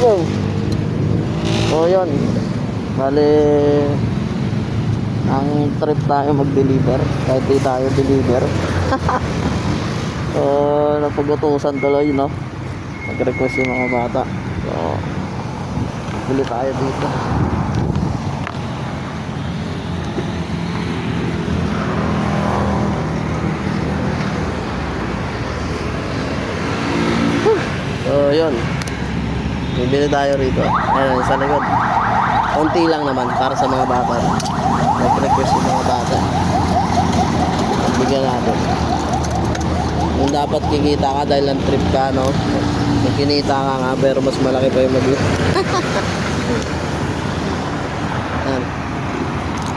go. So yun, bali ang trip tayo mag-deliver kahit di tayo deliver. So napag-utusan tuloy, no, mag-request yung mga bata. So bili tayo dito. So yun, bibili tayo rito. Ayun, sa likod konti lang naman para sa mga bata. Nag-request yung mga bata, bigyan natin. Yung dapat kikita ka dahil ang trip ka, no? Kung kinita ka nga pero mas malaki pa yung mag-i. Yan,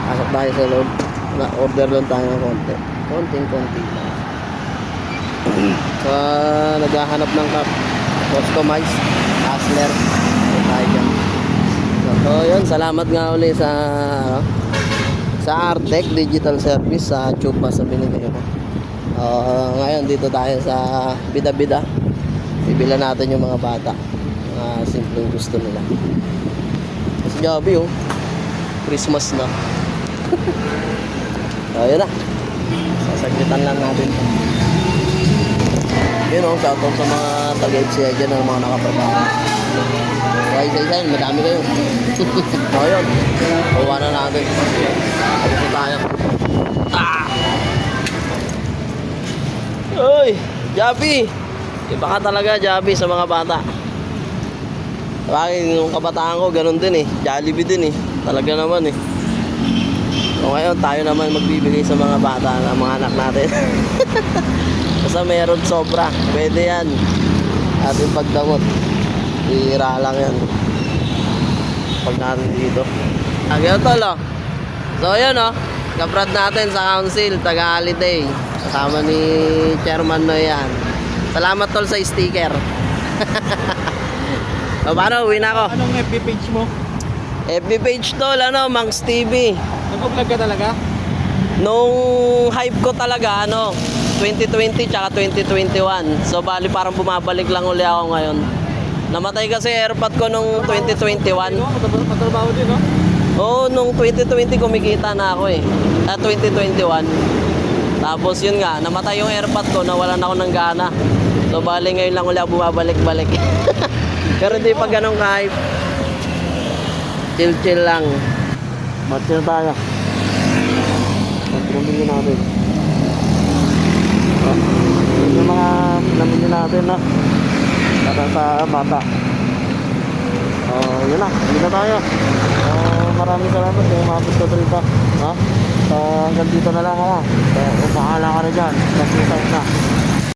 pasok tayo sa loob. Na-order lang tayo ng konti. Konting-konti lang. So naghahanap ng customized hustler. So tayo dyan. So yun, salamat nga uli sa Artec Digital Service sa Chupa sa binigay ko. Ngayon dito tayo sa Bida-Bida. Bibila natin yung mga bata, mga simpleng gusto nila. Kasi gabi oh, Christmas na. So yun na, sasaglitan lang natin. Yun oh, shoutout sa mga taga-FCI dyan na mga nakatrabaho. Kaya isa-isa, madami kayo. So yun, bawa na natin. Tapos na tayo. Uy, Javi, iba ka talaga, Javi, sa mga bata. Bakit yung kabataan ko ganun din eh, Jollibee din eh, talaga naman eh. So ngayon tayo naman magbibigay sa mga bata, ng mga anak natin. Basta meron sobra, pwede yan. Ating pagdamot, hira lang yan pag natin dito. Agad tol oh. So yun oh, kabrad natin sa council, taga-holiday, kasama ni Chairman Noyan. Salamat tol sa sticker. O paano, uwi na ako. Anong FB page mo? FB page tol, ano, Mangs TV. Nag-vlog ka talaga? Nung hype ko talaga, ano, 2020 tsaka 2021. So bali parang bumabalik lang uli ako ngayon. Namatay kasi airpod ko nung 2021. Matrabaho din, no? Oo, nung 2020 kumikita na ako eh. 2021. Tapos yun nga, namatay yung airpod ko, nawalan ako ng gana. So bali ngayon lang uli ako bumabalik-balik. Pero hindi pa ganun ka-hype. Chill-chill lang. Match na tayo. Pinamili natin. Yung mga pinamili natin na para sa bata. Yun na, hindi na tayo. Maraming salamat sa mga punta dito. Hanggang dito na lang ako. Kung pahala ka na dyan, kasi tayo na.